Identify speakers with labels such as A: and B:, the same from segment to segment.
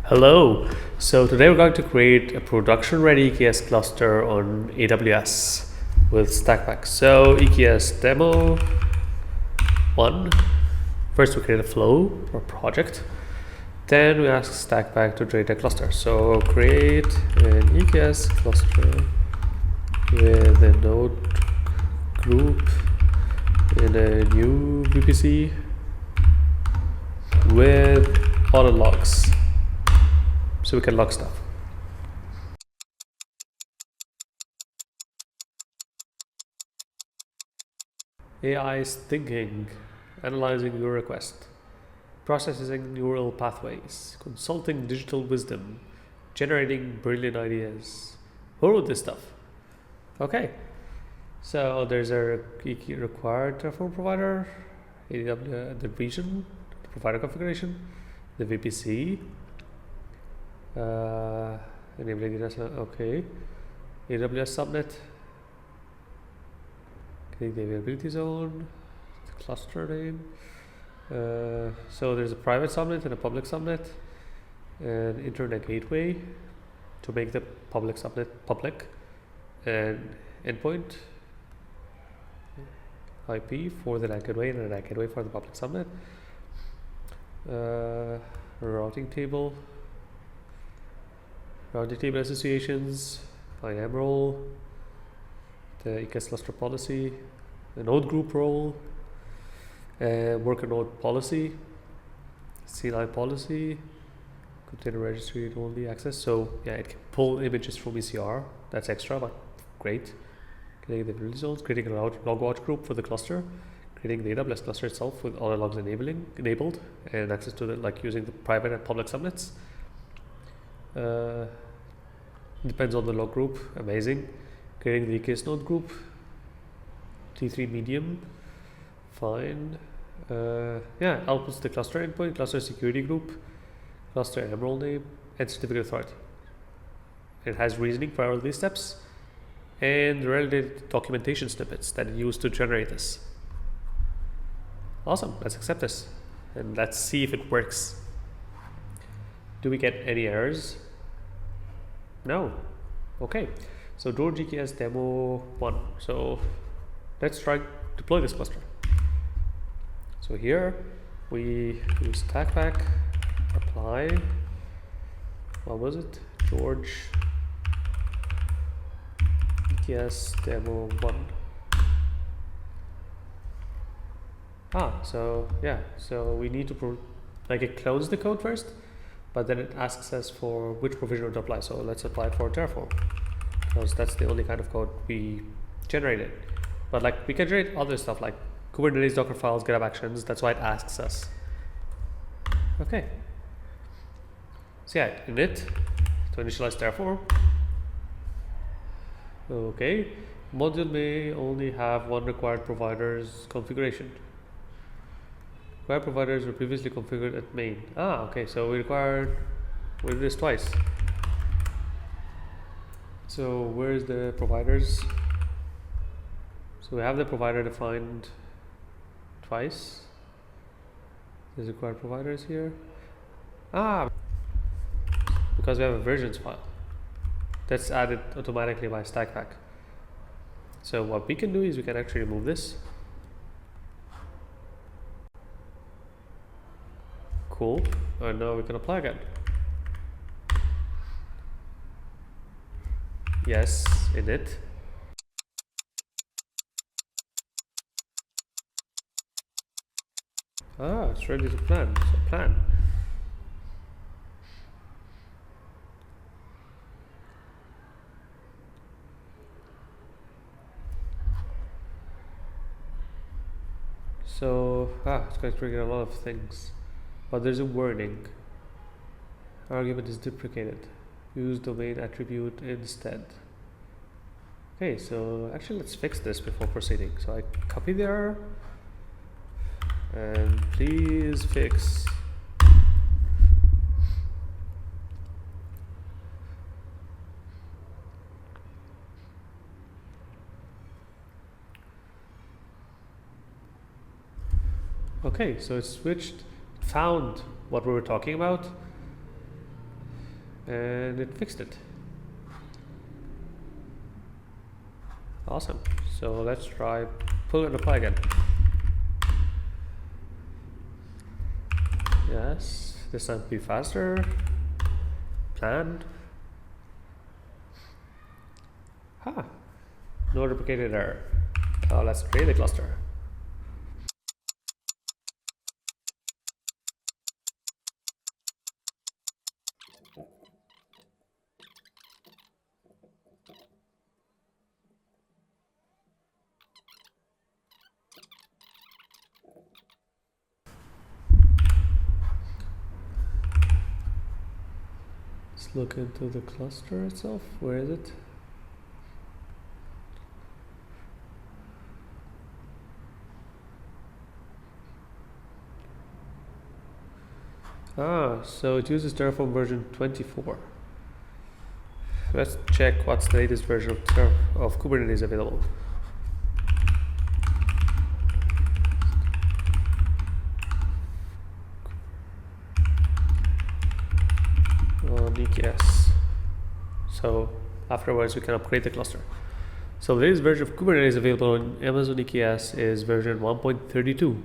A: Hello. So today we're going to create a production-ready EKS cluster on AWS with Stakpak. So EKS demo 1. First we create a flow or project. Then we ask Stakpak to create a cluster. So create an EKS cluster with a node group in a new VPC with all the logs, so we can log stuff. AI is thinking, analyzing your request, processing neural pathways, consulting digital wisdom, generating brilliant ideas. Who wrote this stuff? Okay, so there's a required Terraform provider, AWS, the region, the provider configuration, the VPC, enabling it, okay, AWS subnet, getting the availability zone, the cluster name. So there's a private subnet and a public subnet, and internet gateway to make the public subnet public, and endpoint IP for the NAT gateway and a NAT gateway for the public subnet. Routing table associations, IAM role, the EKS cluster policy, the node group role, worker node policy, CLI policy, container registry only access. So yeah, it can pull images from ECR. That's extra, but great. Creating the availability zones, creating a log watch group for the cluster, creating the AWS cluster itself with all the logs enabled and access to the, like using the private and public subnets. Depends on the log group. Amazing. Creating the EKS node group, T3 medium, fine. Yeah, outputs the cluster endpoint, cluster security group, cluster emerald name, and certificate authority. It has reasoning for all these steps and related documentation snippets that it used to generate this. Awesome, let's accept this and let's see if it works. Do we get any errors? No. Okay, so George EKS demo 1. So let's try to deploy this cluster. So here we use Stakpak, apply, what was it? George EKS demo 1. So yeah, so we need to it clones the code first, but then it asks us for which provision to apply. So let's apply for Terraform, because that's the only kind of code we generated. But like we can generate other stuff like Kubernetes, Docker files, GitHub Actions. That's why it asks us. Okay. So yeah, init to initialize Terraform. Okay. Module may only have one required provider's configuration. Required providers were previously configured at main. Okay, so we did this twice. So where's the providers? So we have the provider defined twice. There's required providers here. Because we have a versions file that's added automatically by Stakpak. So what we can do is we can actually remove this. Cool, and now we can apply again. Yes, init. It's ready to plan. So plan. So it's going to trigger a lot of things. But there's a warning. Argument is deprecated. Use domain attribute instead. Okay, so actually let's fix this before proceeding. So I copy the error and please fix. Okay, so it switched, found what we were talking about, and it fixed it. Awesome. So let's try pull and apply again. Yes, this time be faster. Planned. No deprecated error. Let's create a cluster. Let's look into the cluster itself. Where is it? So it uses Terraform version 24. Let's check what's the latest version of Kubernetes available. On EKS. So afterwards we can upgrade the cluster. So the latest version of Kubernetes available on Amazon EKS is version 1.32.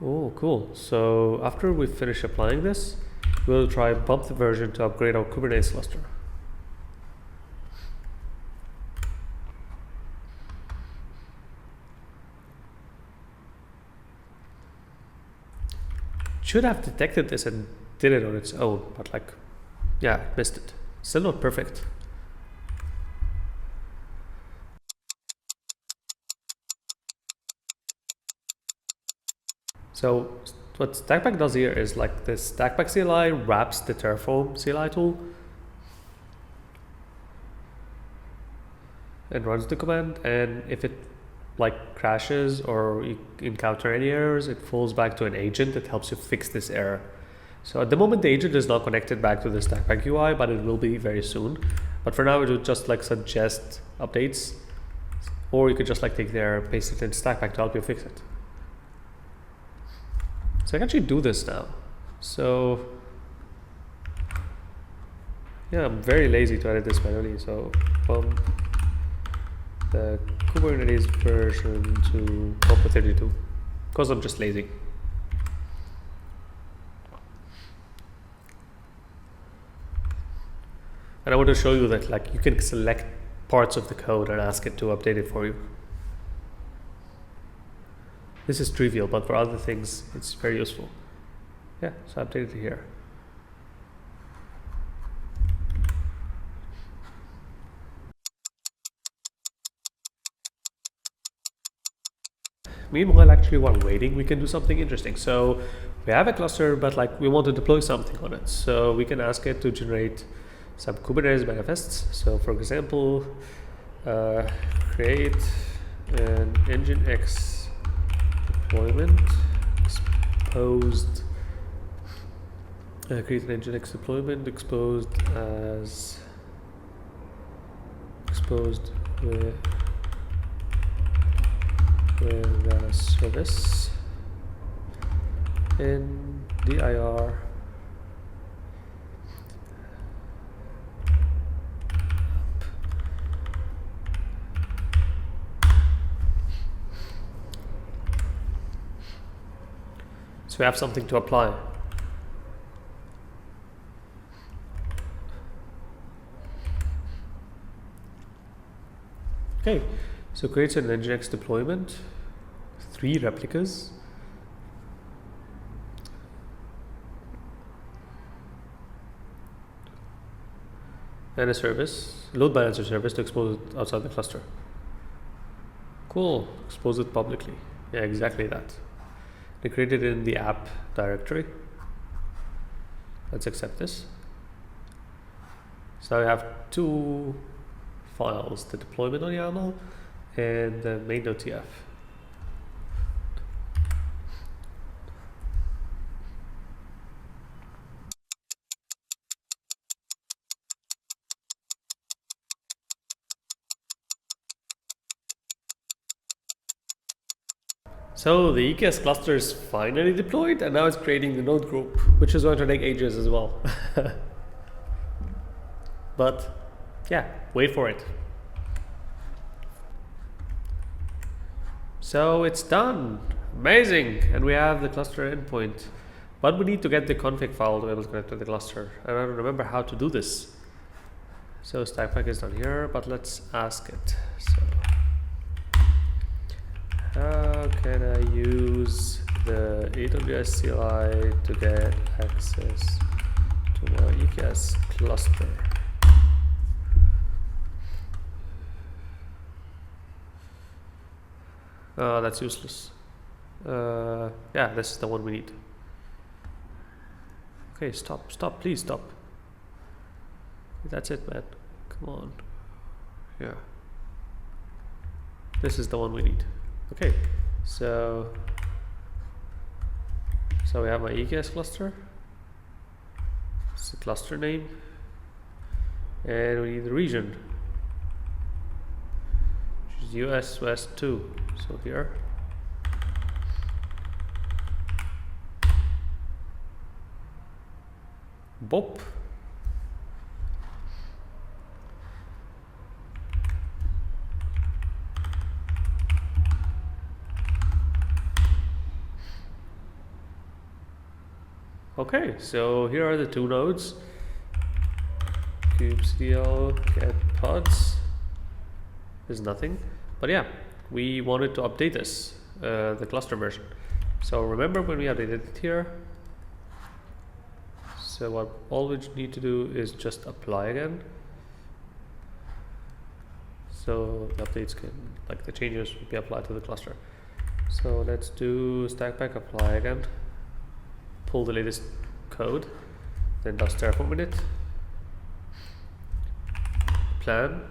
A: Oh, cool. So after we finish applying this, we'll try bump the version to upgrade our Kubernetes cluster. Should have detected this and did it on its own, but like, yeah, missed it. Still not perfect. So what Stakpak does here is like this Stakpak CLI wraps the Terraform CLI tool and runs the command, and if it like crashes or you encounter any errors, it falls back to an agent that helps you fix this error. So at the moment the agent is not connected back to the Stakpak UI, but it will be very soon. But for now it would just like suggest updates, or you could just like take the error, paste it in Stakpak to help you fix it. So I can actually do this now. So yeah, I'm very lazy to edit this manually. So the Kubernetes version to 1.32 because I'm just lazy. And I want to show you that like you can select parts of the code and ask it to update it for you. This is trivial, but for other things, it's very useful. Yeah, so I updated it here. Meanwhile, actually, while waiting, we can do something interesting. So we have a cluster, but like we want to deploy something on it. So we can ask it to generate some Kubernetes manifests. So for example, create an Nginx deployment exposed, create an Nginx deployment exposed as exposed with a service in dir so we have something to apply. Okay, so creates an Nginx deployment, 3 replicas. And a service, load balancer service to expose it outside the cluster. Cool, expose it publicly. Yeah, exactly that. They created it in the app directory. Let's accept this. So I have 2 files, the deployment on YAML and the main.tf. So the EKS cluster is finally deployed, and now it's creating the node group, which is going to take ages as well. but yeah, wait for it. So it's done. Amazing. And we have the cluster endpoint. But we need to get the config file to be able to connect to the cluster. And I don't remember how to do this. So Stakpak is down here, but let's ask it. So how can I use the AWS CLI to get access to my EKS cluster? That's useless. Yeah, this is the one we need. Okay, stop, please stop. That's it, man. Come on. Yeah. This is the one we need. Okay, so we have my EKS cluster. It's the cluster name. And we need the region, which is US West 2. So here. Bop. Okay, so here are the two nodes. kubectl get pods. There's nothing, but yeah, we wanted to update this, the cluster version. So remember when we updated it here? So what all we need to do is just apply again. So the updates can, like the changes will be applied to the cluster. So let's do Stakpak apply again. Pull the latest code, then does Terraform in it. Plan.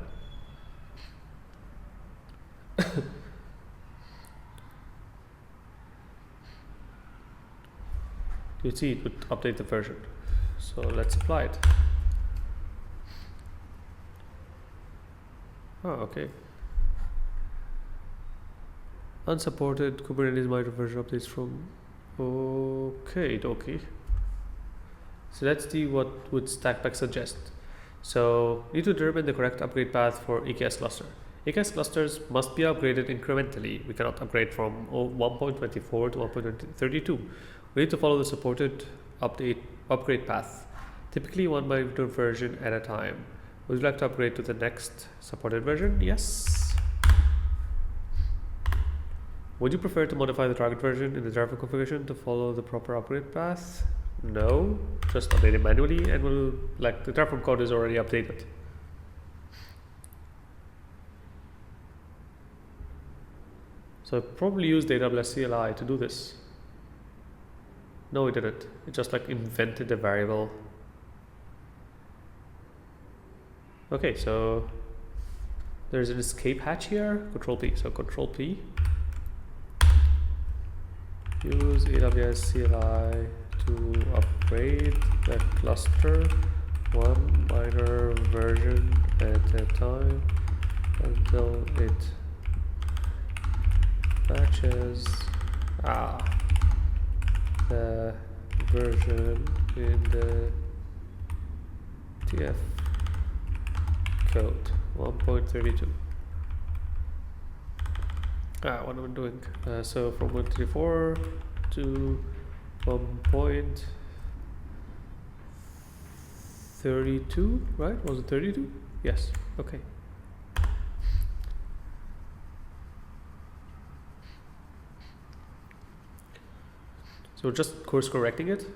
A: You'd see it would update the version. So let's apply it. Oh, okay. Unsupported Kubernetes micro version updates from. Okay. So let's see what would Stakpak suggest. So need to determine the correct upgrade path for EKS cluster. EKS clusters must be upgraded incrementally. We cannot upgrade from 1.24 to 1.32. We need to follow the supported upgrade path, typically one micro version at a time. Would you like to upgrade to the next supported version? Yes. Would you prefer to modify the target version in the Terraform configuration to follow the proper upgrade path? No, just update it manually, and we'll, like, the Terraform code is already updated. So I probably used AWS CLI to do this. No, it didn't. It just like invented a variable. Okay, so there's an escape hatch here. Control P. So Control P. Use AWS CLI to upgrade the cluster one minor version at a time until it matches the version in the TF code 1.32. What am I doing? So from 1.34 to 1.32, right? Was it 32? Yes. Okay. So just course correcting it.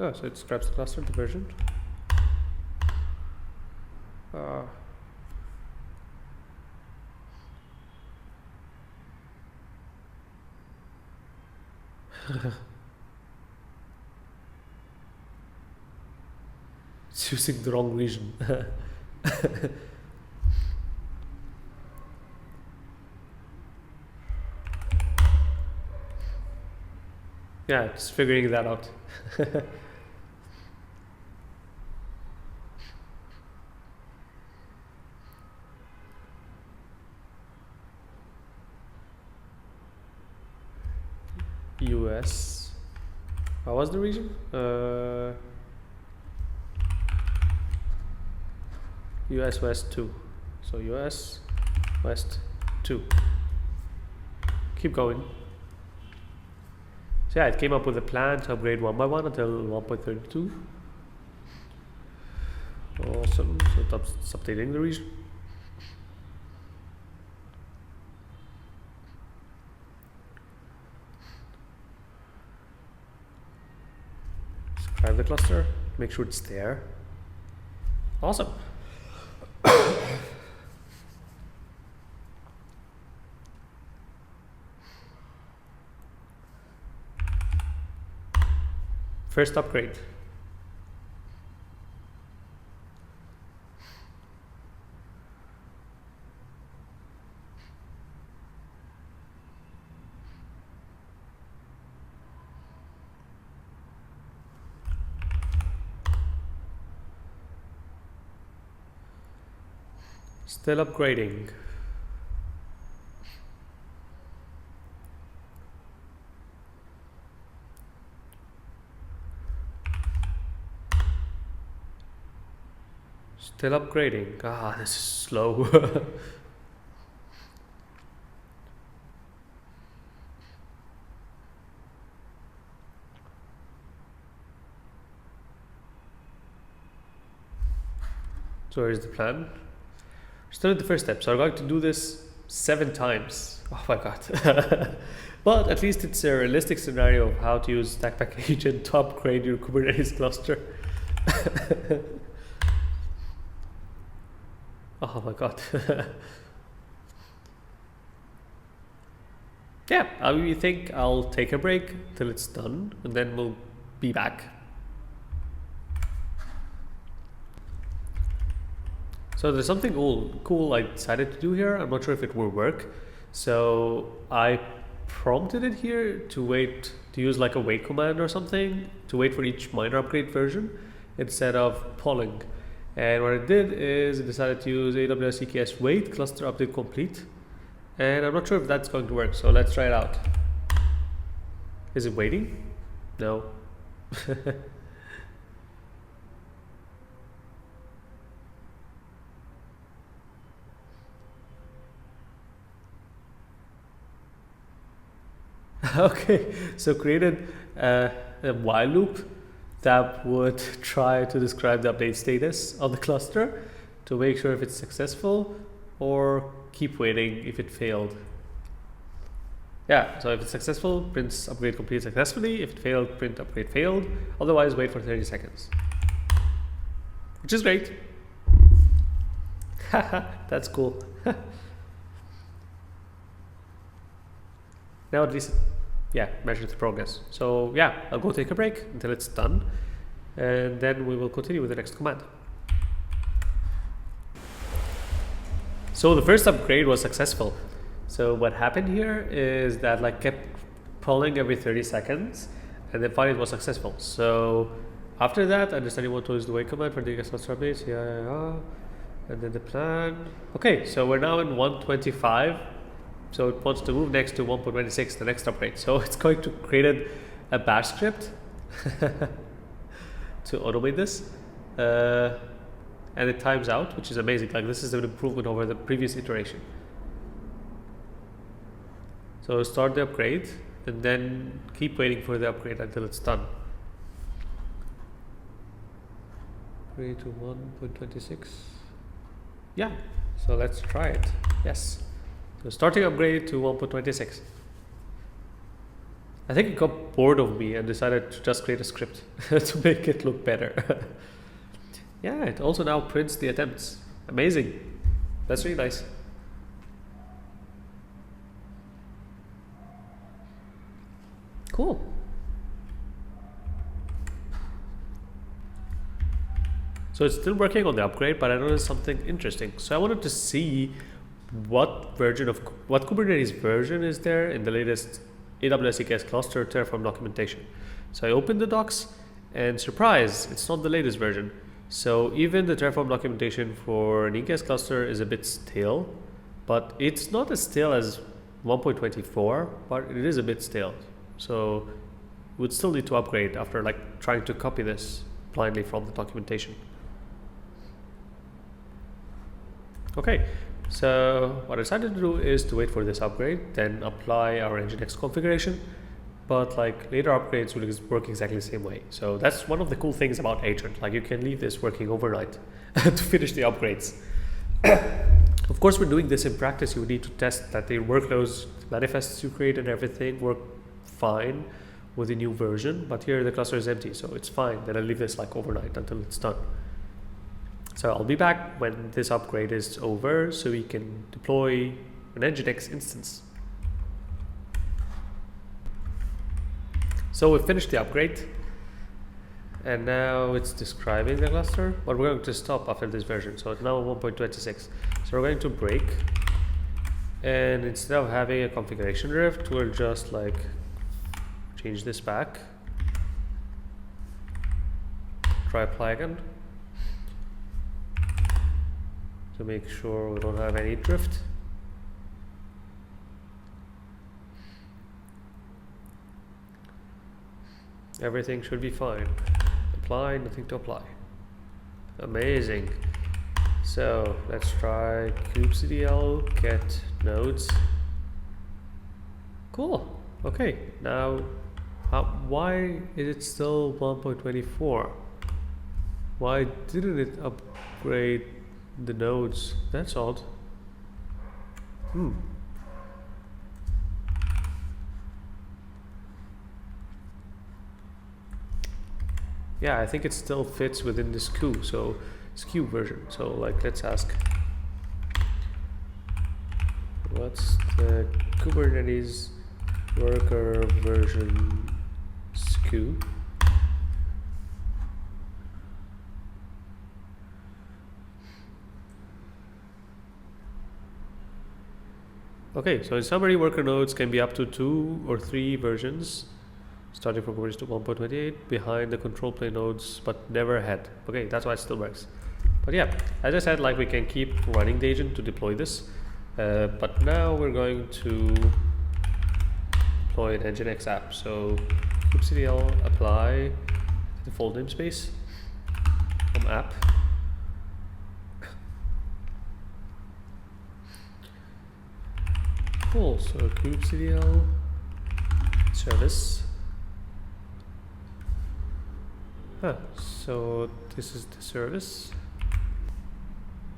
A: Oh, so it scraps the cluster, the version. It's using the wrong region. Yeah, just figuring that out. US. What was the region? US West 2. So US West 2. Keep going. So yeah, it came up with a plan to upgrade one by one until 1.32. Awesome. So it's updating the region. Describe the cluster. Make sure it's there. Awesome. First upgrade. Still upgrading. Still upgrading. Ah, this is slow. So here's the plan. Still at the first step. So I'm going to do this 7 times. Oh my god. But at least it's a realistic scenario of how to use Stakpak Agent to upgrade your Kubernetes cluster. Oh my god. Yeah, I think I'll take a break till it's done and then we'll be back. So there's something cool I decided to do here. I'm not sure if it will work. So I prompted it here to use like a wait command or something to wait for each minor upgrade version instead of polling. And what it did is it decided to use AWS EKS wait cluster update complete. And I'm not sure if that's going to work. So let's try it out. Is it waiting? No. Okay, so created a while loop that would try to describe the update status of the cluster to make sure if it's successful or keep waiting if it failed. Yeah, so if it's successful, prints upgrade complete successfully. If it failed, print upgrade failed. Otherwise, wait for 30 seconds. Which is great. That's cool. Now at least, yeah, measure the progress. So yeah, I'll go take a break until it's done. And then we will continue with the next command. So the first upgrade was successful. So what happened here is that like kept polling every 30 seconds and then finally it was successful. So after that, understanding what was the wait command for the EKS cluster updates. Yeah. And then the plan. Okay, so we're now in 125. So it wants to move next to 1.26, the next upgrade. So it's going to create a bash script to automate this. And it times out, which is amazing. Like this is an improvement over the previous iteration. So start the upgrade and then keep waiting for the upgrade until it's done. Upgrade to 1.26. Yeah, so let's try it. Yes. So starting upgrade to 1.26. I think it got bored of me and decided to just create a script to make it look better. Yeah, it also now prints the attempts. Amazing. That's really nice. Cool. So it's still working on the upgrade, but I noticed something interesting. So I wanted to see what Kubernetes version is there in the latest AWS EKS cluster Terraform documentation. So I opened the docs and surprise, it's not the latest version. So even the Terraform documentation for an EKS cluster is a bit stale, but it's not as stale as 1.24, but it is a bit stale. So we'd still need to upgrade after like trying to copy this blindly from the documentation. Okay, so what I decided to do is to wait for this upgrade, then apply our Nginx configuration. But like later upgrades will work exactly the same way. So that's one of the cool things about Agent. Like you can leave this working overnight to finish the upgrades. Of course, we're doing this in practice. You need to test that the workloads, manifests you create and everything work fine with the new version. But here the cluster is empty, so it's fine. Then I'll leave this like overnight until it's done. So I'll be back when this upgrade is over, so we can deploy an Nginx instance. So we finished the upgrade, and now it's describing the cluster, but we're going to stop after this version. So it's now 1.26. So we're going to break, and instead of having a configuration drift, we'll just like change this back. Try apply again to make sure we don't have any drift. Everything should be fine. Apply, nothing to apply. Amazing. So let's try kubectl get nodes. Cool. Okay. Now, why is it still 1.24? Why didn't it upgrade the nodes? That's odd. Yeah, I think it still fits within this SKU version. So like, let's ask, what's the Kubernetes worker version SKU? Okay, so in summary, worker nodes can be up to 2 or 3 versions, starting from Kubernetes to 1.28, behind the control plane nodes, but never ahead. Okay, that's why it still works. But yeah, as I said, like we can keep running the agent to deploy this, but now we're going to deploy an Nginx app. So kubectl apply default namespace from app. Cool. So kubectl service. So this is the service.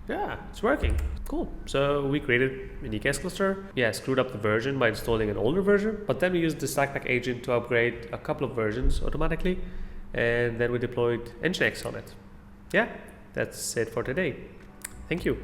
A: Yeah, it's working. Cool. So we created an EKS cluster. Yeah, screwed up the version by installing an older version, but then we used the Stakpak Agent to upgrade a couple of versions automatically, and then we deployed Nginx on it. Yeah, that's it for today. Thank you.